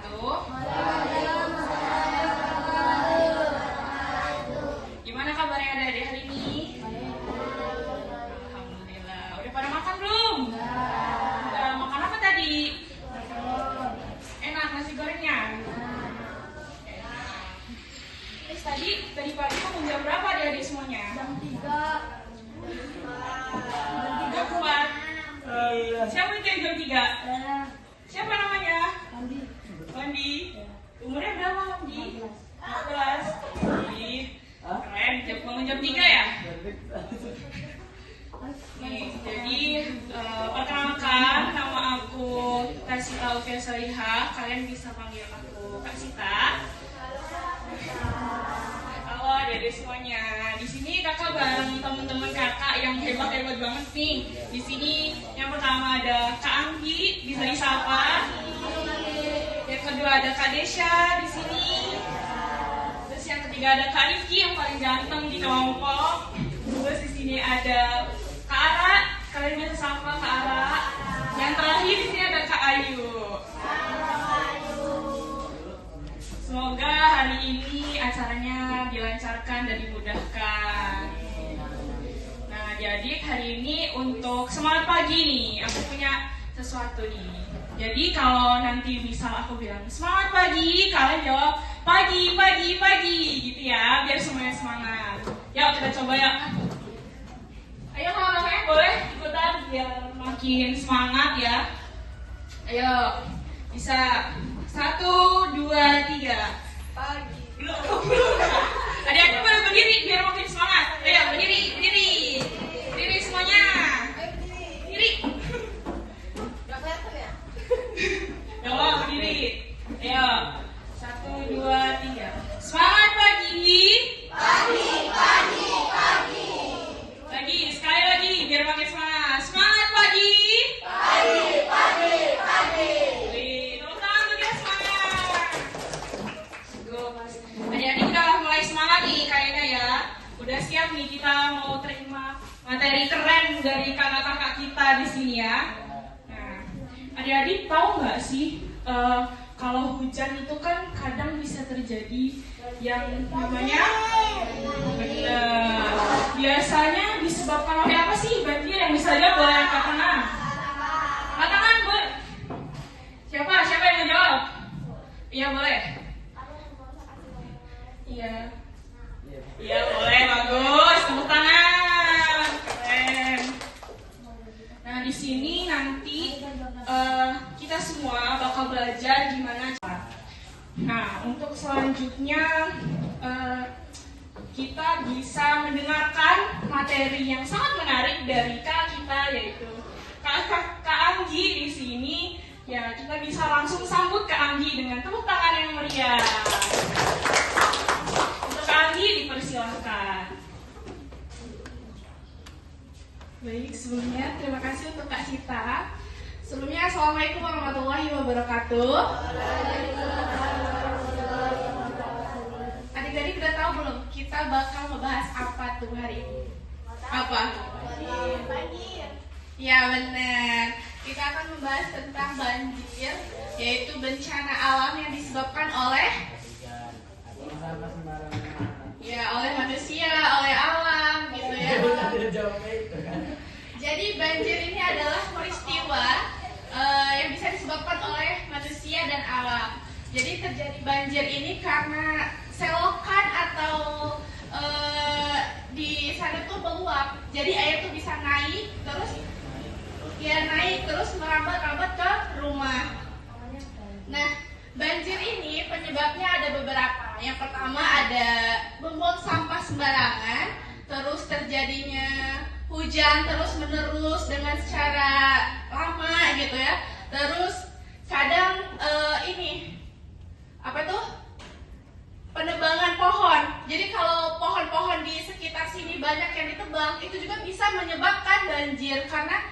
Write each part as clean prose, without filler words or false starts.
wabarakatuh. Gimana kabarnya adik-adik hari ini? Alhamdulillah. Udah pada makan belum? Udah makan apa tadi? Enak nasi gorengnya? Tadi pagi bangun jam berapa adik-adik semuanya? Jam 3. Jam 4. Siapa itu yang jam 3? Siapa namanya? Wandi. Umurnya berapa Wandi? 14. Keren, bangun jam 3 ya? Nih, jadi perkenalkan, nama aku Kasita Ufia Soliha. Kalian bisa panggil aku Kak Sita. Halo adik-adik semuanya. Di sini kakak bareng teman-teman kakak yang hebat-hebat banget nih. Di sini yang pertama ada Kak Anggi, bisa disapa. Yang kedua ada Kak Desya di sini. Terus yang ketiga ada Kak Rifki yang paling ganteng di kelompok. Terus di sini ada Kak Ara, kalian bisa sapa Kak Ara. Yang terakhir di sini ada Kak Ayu. Semoga hari ini acaranya dilancarkan dan dimudahkan. Nah, jadi hari ini untuk semangat pagi nih, aku punya sesuatu nih. Jadi kalau nanti misal aku bilang semangat pagi, kalian jawab pagi, pagi, pagi, gitu ya, biar semuanya semangat. Yuk kita coba ya. Ayo kakak-kakaknya boleh ikutan biar makin semangat ya. Ayo, bisa. 1, 2, 3. Pagi. Belum. Adik-adik boleh berdiri biar makin semangat. Ayo berdiri, berdiri. Berdiri semuanya. Berdiri. Gak kelihatan ya? Yaudah, berdiri. Ayo. 1, 2, 3. Semangat pagi. Pagi, pagi, pagi. Lagi, sekali lagi biar makin semangat. Semangat pagi. Pagi, pagi, pagi. Adik-adik udah mulai semangat nih kayaknya ya. Udah siap nih kita mau terima materi keren dari kakak-kakak kita di sini ya. Nah, adik-adik tahu nggak sih kalau hujan itu kan kadang bisa terjadi yang namanya biasanya disebabkan oleh apa sih banjir? Yang bisa jawab boleh angkat tangan. Angkat tangan, Bu. Siapa yang mau jawab? Iya boleh. Iya. Iya boleh, bagus. Tepuk tangan. Keren. Nah, di sini nanti kita semua bakal belajar gimana cara. Nah, untuk selanjutnya kita bisa mendengarkan materi yang sangat menarik dari Kak kita, yaitu Kak Anggi di sini. Ya, kita bisa langsung sambut Kak Anggi dengan tepuk tangan yang meriah. Kak Anggi dipersilahkan. Baik, sebelumnya terima kasih untuk Kak Sita. Sebelumnya Assalamualaikum warahmatullahi wabarakatuh. Adik-adik udah tahu belum kita bakal ngebahas apa tuh hari ini? Apa? Banjir. Ya benar. Kita akan membahas tentang banjir, yaitu bencana alam yang disebabkan oleh oleh manusia, oleh alam gitu ya. Jadi banjir ini adalah peristiwa yang bisa disebabkan oleh manusia dan alam. Jadi terjadi banjir ini karena selokan atau di sana tuh meluap. Jadi air tuh bisa naik terus merambat-rambat ke rumah. Nah, banjir ini penyebabnya ada beberapa. Yang pertama ada membuang sampah sembarangan, terus terjadinya hujan terus menerus dengan secara lama gitu ya. Terus kadang penebangan pohon. Jadi kalau pohon-pohon di sekitar sini banyak yang ditebang, itu juga bisa menyebabkan banjir karena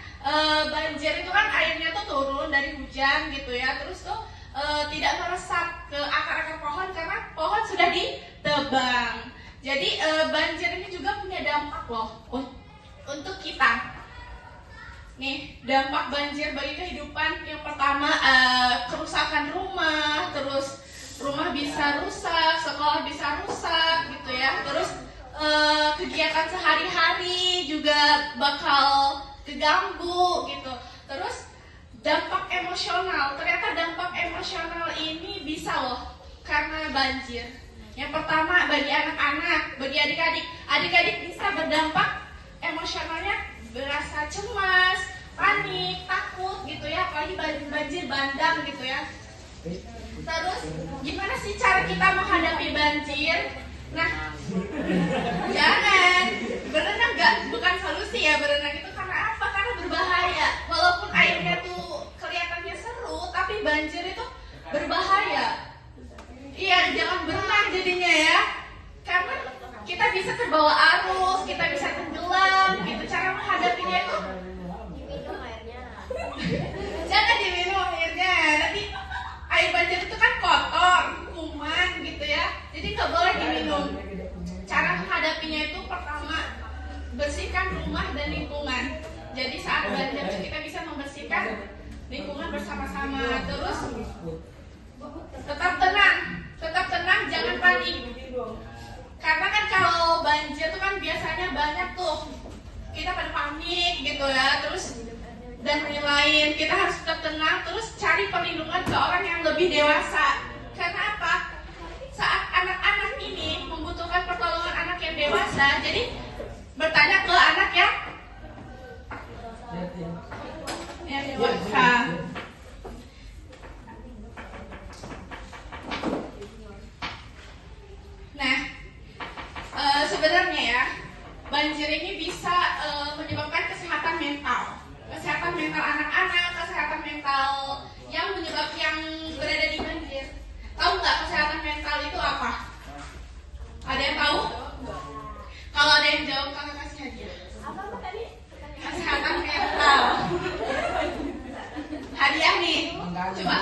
banjir itu kan airnya tuh turun dari hujan gitu ya. Terus tuh tidak meresap ke akar-akar pohon karena pohon sudah ditebang. Jadi banjir ini juga punya dampak loh untuk kita. Nih, dampak banjir bagi kehidupan yang pertama kerusakan rumah, terus bisa rusak, sekolah bisa rusak gitu ya. Terus kegiatan sehari-hari juga bakal keganggu gitu. Terus dampak emosional, ternyata dampak emosional ini bisa loh karena banjir. Yang pertama bagi anak-anak, bagi adik-adik bisa berdampak emosionalnya, berasa cemas, panik, takut gitu ya, apalagi banjir bandang gitu ya. Terus gimana sih cara kita menghadapi banjir? Nah, jangan berenang, bukan solusi ya. Berenang itu karena apa? Karena berbahaya. Walaupun airnya tuh kelihatannya seru, tapi banjir itu berbahaya. Iya, jangan berenang jadinya ya. Karena kita bisa terbawa arus, kita bisa tenggelam. Gitu cara menghadapinya itu. Diminum airnya. Jangan diminum airnya. Nanti air banjir itu kan kotor, kuman gitu ya. Jadi nggak boleh diminum. Cara menghadapinya itu pertama bersihkan rumah dan lingkungan. Jadi saat banjir kita bisa membersihkan lingkungan bersama-sama. Terus tetap tenang, jangan panik. Karena kan kalau banjir itu kan biasanya banyak tuh kita pada panik gitu ya. Terus dan lain-lain, kita harus tetap tenang. Terus cari perlindungan ke orang yang lebih dewasa. Karena apa? Saat anak-anak ini membutuhkan pertolongan anak yang dewasa, jadi bertanya ke anak yang dewasa. Nah, sebenarnya ya, banjir ini bisa menyebabkan kesehatan mental anak-anak, kesehatan mental yang berada di banjir. Tahu nggak kesehatan mental itu apa? Ada yang tahu? Kalau ada yang jawab, kakak kasih hadiah. Apa tadi? Kesehatan mental. Hadiah nih. Coba.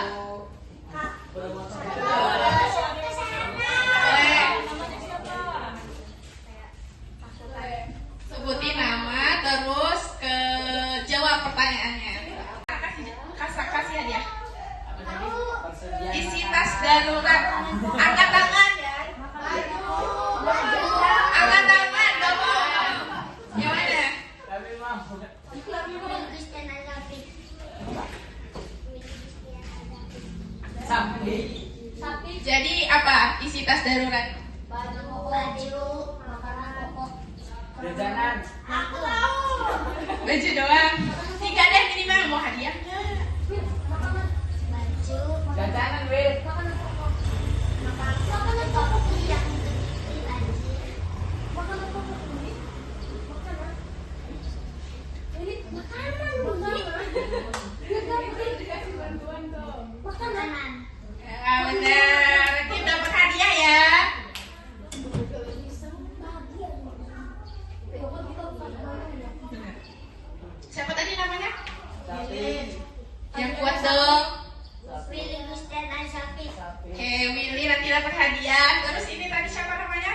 Sebutin nama, terus jawab pertanyaannya. Kasih hadiah. Isi tas darurat. Angkat tangan ya. Angkat tangan dong. Yang mana? Jadi apa isi tas darurat? Baju, makanan pokok. Jajanan. Aku tahu. Baju doang. 3 deh minimal, mau hadiahnya. Baju, Jajanan, Wid. makanan pokok. Makanan pokok yang banjir. Makanan pokok ini. Makanan. Ini makanan bukan. Dikasih bantuan dong. Makanan. Ya, benar. Kita dapat hadiah ya. Siapa tadi namanya? Sapi. Yang kuat dong. Willy Gustian Sapi. Oke, Willy nanti dapat hadiah. Terus ini tadi siapa namanya?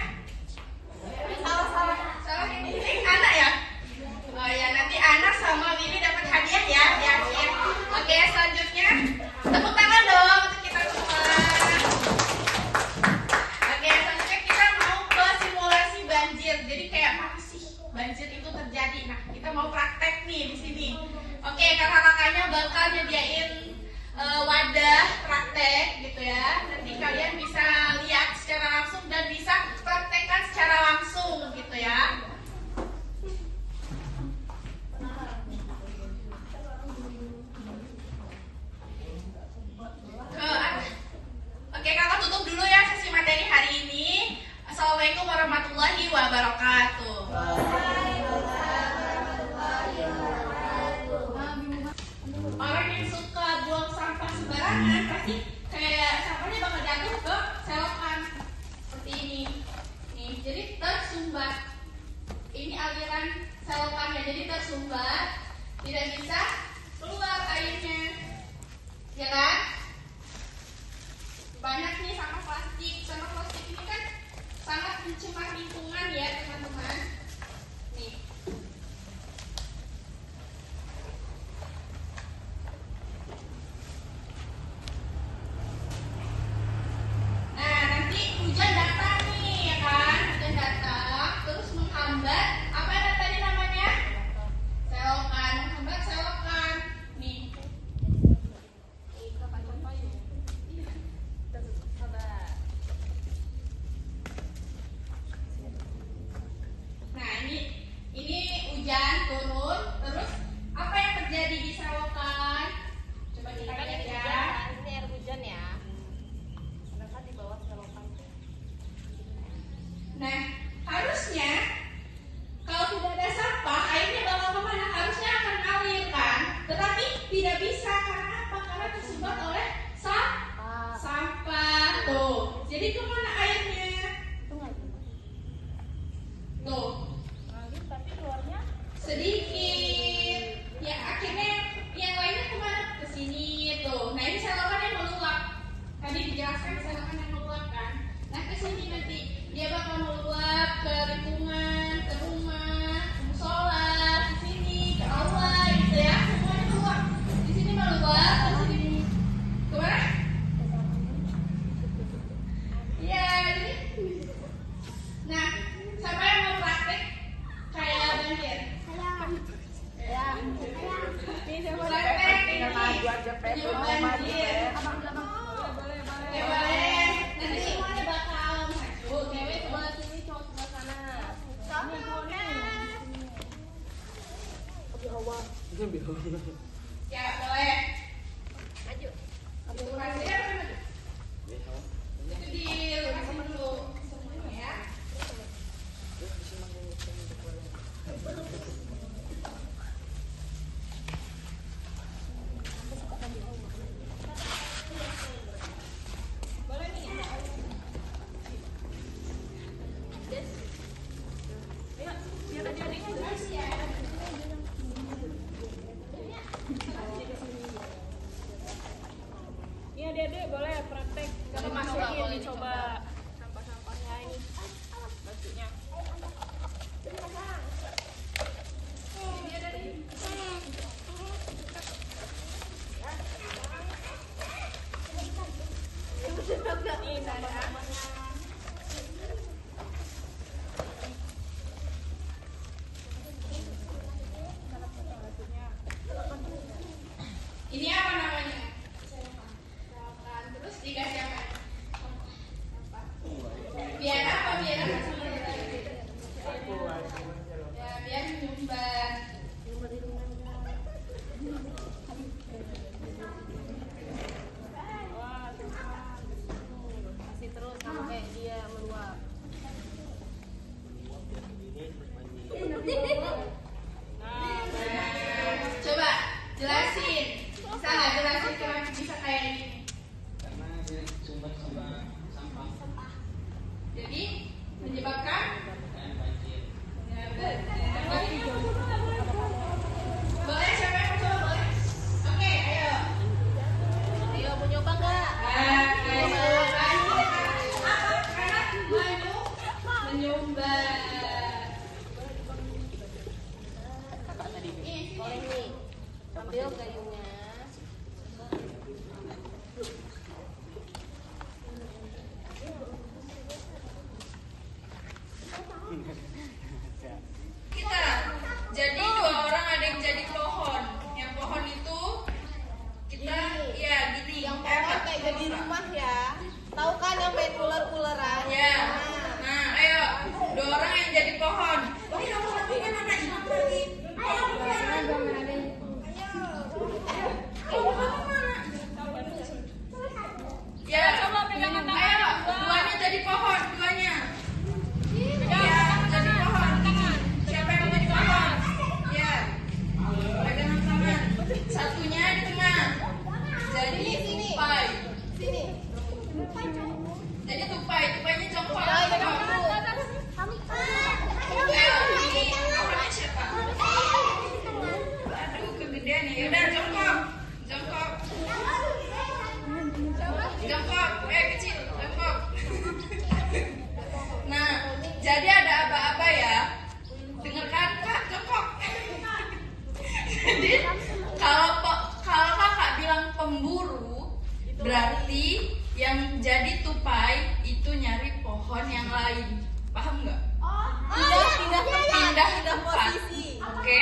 Salah ini anak ya? Oh ya, nanti anak sama Willy dapat hadiah ya di akhir. Oke, selanjutnya tepuk tangan dong untuk kita semua. Oke, selanjutnya kita mau ke simulasi banjir. Jadi kayak apa sih banjir itu terjadi? Nah, kita mau praktek nih di sini. Oke, kakak-kakaknya bakal nyediain wadah praktek gitu ya. Nanti kalian bisa lihat secara langsung dan bisa praktekkan secara langsung gitu ya. Oke, kakak tutup dulu ya sesi materi hari ini. Assalamualaikum warahmatullahi wabarakatuh. Orang yang suka buang sampah sembarangan pasti kayak sampahnya bakal jatuh ke selokan seperti ini. Nih, jadi tersumbat. Ini aliran selokannya, jadi tersumbat, tidak bisa keluar airnya, ya kan? Banyak nih sampah plastik. Sampah plastik ini kan sangat mencemar lingkungan ya teman-teman. Nih. Nah, Jadi kemana airnya? Tuh. Tapi keluarnya Sedikit. Ya akhirnya yang lainnya kemana? Ke sini tuh. Nah ini selokan yang meluap. Tadi dijelaskan selokan yang meluap kan. Nah ke sini nanti dia bakal meluap ke lingkungan, ke rumah, ke musola, ke sini, ke aula gitu ya. Semuanya meluap. Di sini meluap, ke sini. Kemana? Iya. Nah, siapa yang mau praktek kayak banjir? Praktek ini. Penyebab banjir. Ya boleh. Nanti semuanya bakal maju. Cewek sebelah sini, cowok sebelah sana. Ya boleh. Maju. Itu kasih apa maju? Itu di lokasi dulu semuanya ya. Iya Dede boleh praktek. Kalau masukin dicoba sampah-sampahnya ini batunya. Ini apa namanya? Selokan. Terus dikasih apa? Biar apa? Biar apa? Ya, biar menyumbat. Kasih terus sampai dia meluap. Coba jelasin. Bisa nggak jelasin kenapa bisa kayak gini? Karena dari sumber sampah Jadi menyebabkan dan banjir. boleh siapa yang mau coba boleh? Oke, ayo. Ayo mau nyoba nggak? Menyumbat. Boleh nih. Ambil gayungnya. Kita jadi dua orang ada yang jadi pohon. Yang pohon itu kita ya gini. Yang pohon kayak jadi rumah ya. Tahu kan yang main ular-ularan? Ya. Nah, ayo. Dua orang yang jadi pohon. Oh, ya pohonnya mana? Hilang lagi. Ayo, pohonnya mana? Ya, coba pegangan tangan. Ayo, duanya jadi pohon, duanya. Ya, jadi pohon. Siapa yang mau jadi pohon? Ya. Pegangan tangan. Satunya di tengah. Jadi tupai. Sini. Jadi tupainya jongkok. Ayo, pegang Jongkok. dulu. Ayo, ini pohonnya siapa? Aduh, kegedean ya. Yaudah, jongkok. Jongkok. Jongkok. Kecil. Jongkok. Nah, jadi ada apa-apa ya? Dengarkan, Kak. Jongkok. Jadi, kalau kakak bilang pemburu, berarti yang jadi tupai itu nyari pohon yang lain. Paham nggak? Pindah tempat. posisi. Oke.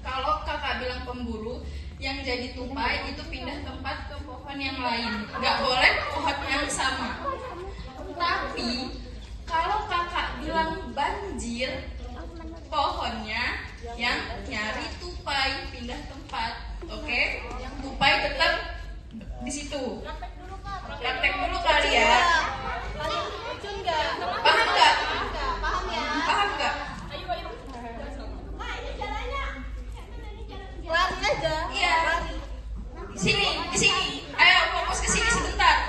Kalau kakak bilang pemburu, yang jadi tupai itu pindah tempat ke pohon yang lain. Nggak boleh pohon yang sama. Tapi kalau kakak bilang banjir, pohonnya yang nyari tupai pindah tempat. Oke? Tupai tetap di situ. Praktek dulu kali ya. Kalian terjun nggak? Paham nggak? Paham ya? Paham nggak? Lari aja. Iya. Lari. Di sini. Ayo fokus ke sini sebentar.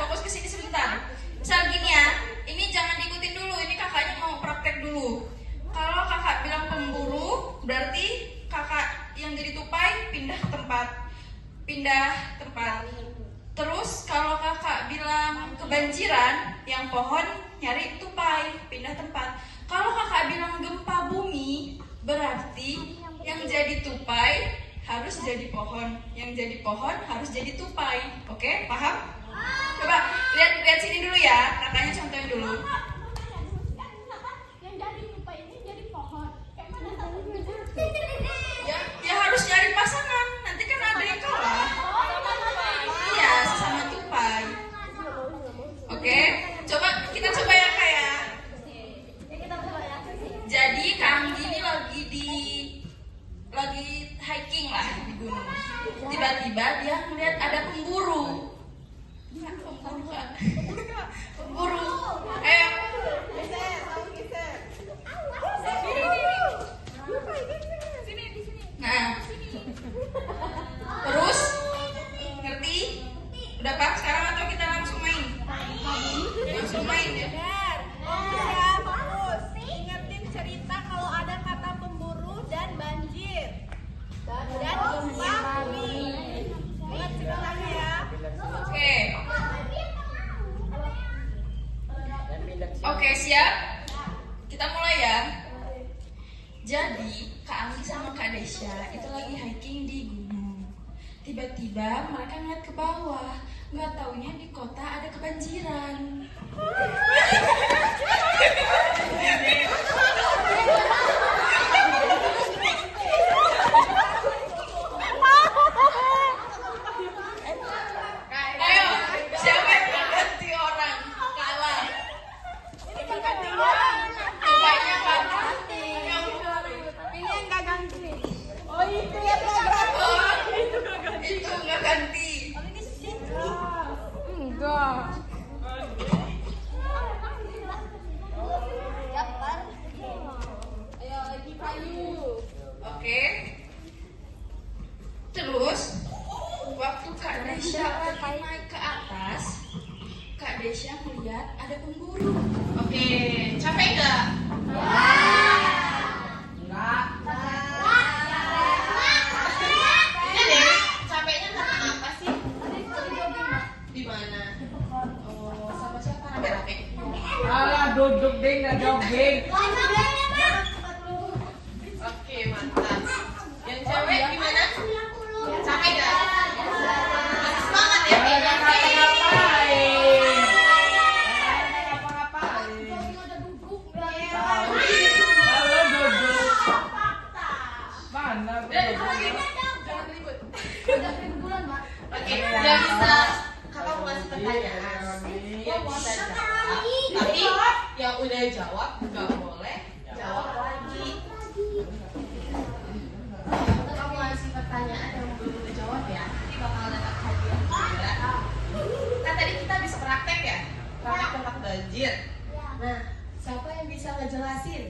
banjiran, yang pohon nyari tupai, pindah tempat. Kalau kakak bilang gempa bumi, berarti yang jadi tupai harus jadi pohon, yang jadi pohon harus jadi tupai. Oke, paham? Coba lihat sini dulu ya, kakaknya contohin dulu. Yang dari tupai ini jadi pohon. Kayak mana Ya harus nyari pasangan, nanti kan ada yang kalah. Iya, sesama tupai. Oke, kita coba ya Kak ya. Jadi Kak Anggi ini lagi hiking lah di gunung. Tiba-tiba dia melihat ada pemburu. Pemburu. Ayo. Nah. Terus ngerti? Udah Pak sekarang atau kita langsung main? Langsung main ya. Ya, bagus. Ingetin cerita kalau ada kata pemburu dan banjir. Dan gempa bumi. Ingat ceritanya ya. Oke. Oke, siap? Kita mulai ya. Jadi, Kak Anggi sama Kak Desya itu lagi hiking di gunung. Tiba-tiba mereka ngeliat ke bawah. Nggak taunya di kota ada kebanjiran. Ayo, siapa yang ganti orang? Kalah. Tupainya mana? Ini yang gak ganti. Oh itu ya program. Oh, itu nggak ganti. Enggak. Ayo lagi kayu. Oke. Terus waktu Kak Desya lagi naik ke atas, Kak Desya melihat ada pemburu. Oke, capek nggak? Ini deh, capeknya karena apa sih? Di mana? Oh, sama siapa? Rame-rame. Alah duduk deh nggak jogging. Oke, mantap. Yang cewek gimana? Capek nggak? Masih semangat ya? Kalau duduk. Mana Jangan ribut. Oke, dia bisa kakak mau ngasih pertanyaan. Dia bisa jawab. Tapi yang udah jawab nggak boleh jawab lagi. Kakak mau ngasih pertanyaan yang belum udah jawab ya. Nanti bakal dapat hadiah juga. Kan tadi kita bisa praktek ya, praktek tentang banjir. Nah, siapa yang bisa ngejelasin?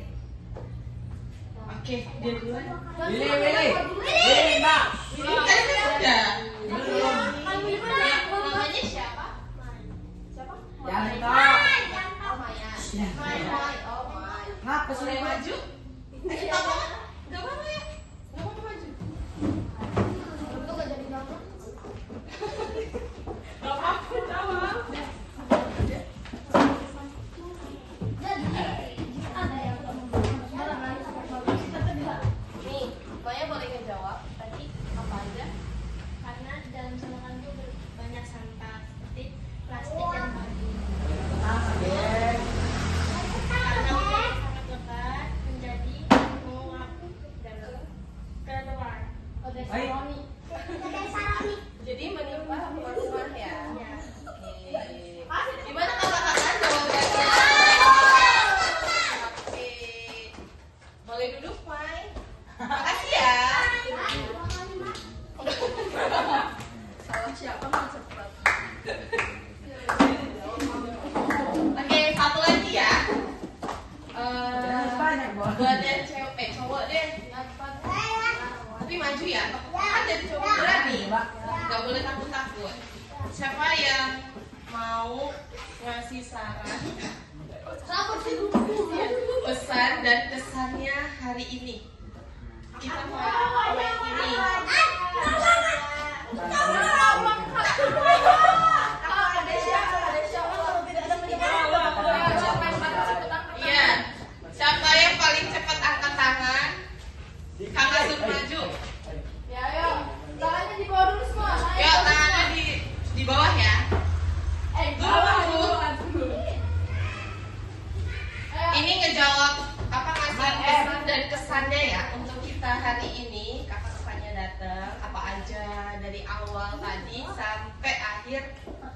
Oke, dia duluan. Willy, Mbak. Ini tadi kan udah. Belum. Namanya siapa? Siapa? Yanto. Oh, Maya. Oh, Maya. Ngapa Boleh maju? Kita apa? Gak apa-apa ya? Gak apa-apa maju. Itu gak jadi nama. Gak apa-apa, jawab. Nih, Maya boleh ngejawab. Tadi apa aja? Karena di dalam selokan itu banyak sampah seperti plastik dan baju. Karena sangat lebat menjadi menguap dan keluar. Jadi menimpa rumah ya? Ya. Oke. Gimana kakak-kakak jawabannya? Oke. Boleh duduk, Mai? Makasih ya. Salah siapa mau cepat? Oke, satu lagi ya. Buat yang cewek, cowok deh. Tapi maju ya. Kan jadi cowok berani. Gak boleh takut-takut. Siapa yang mau ngasih saran, pesan dan kesannya hari ini? Kita mau yang ini. Ada siapa?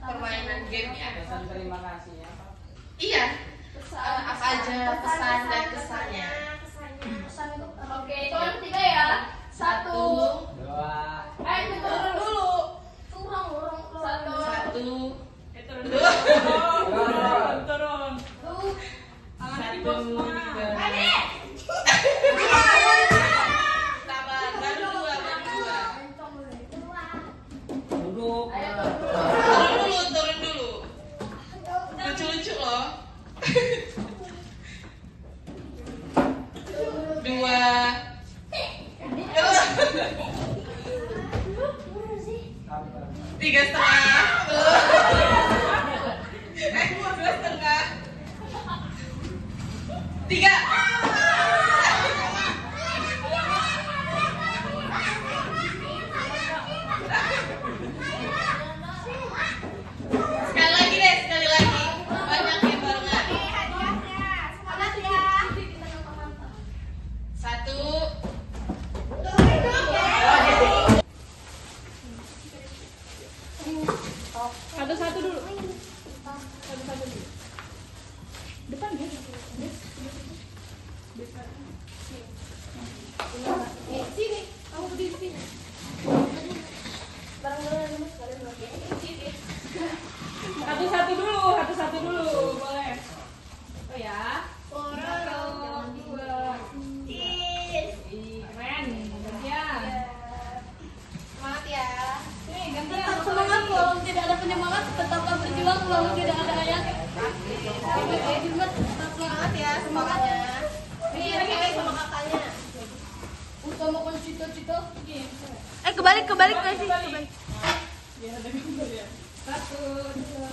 permainan game ya. Pesan terima kasih ya. Iya. Apa aja pesan dan kesannya? Pesan untuk Oke, hitungan ketiga ya. 1, 2. turun dulu. turun. 1, Turun dulu. Turun. Tangan di bawah semua. sabar, baru dua. Duduk. Turun dulu. Lucu-lucu loh. 2, 3,5. 3. Sekali lagi. Banyak yang barengan. Semangat ya. 1. Satu-satu dulu. Depan ya. Sini, kamu berdiri sini. Bareng-bareng aja mas, kalian berdua. Sini. Satu-satu dulu. Boleh. Oh ya. Pororo. 2. Keren. Gantian. Semangat ya. Nih, gantian. Tetap semangat walau tidak ada penyemangat, tetaplah berjuang walau tidak ada ayat. Tetap semangat ya, semangatnya. Ini lagi sama kakaknya. Utamakan cita-cita. Kebalik sih. Biar ada gambar ya. 1, 2.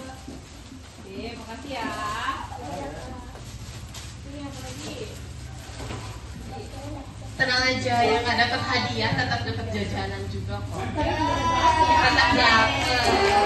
Oke, makasih ya. Ini apa lagi? Tenang aja, yang nggak dapat hadiah tetap dapat jajanan juga kok. Tapi tidak ada. Tetap dapat.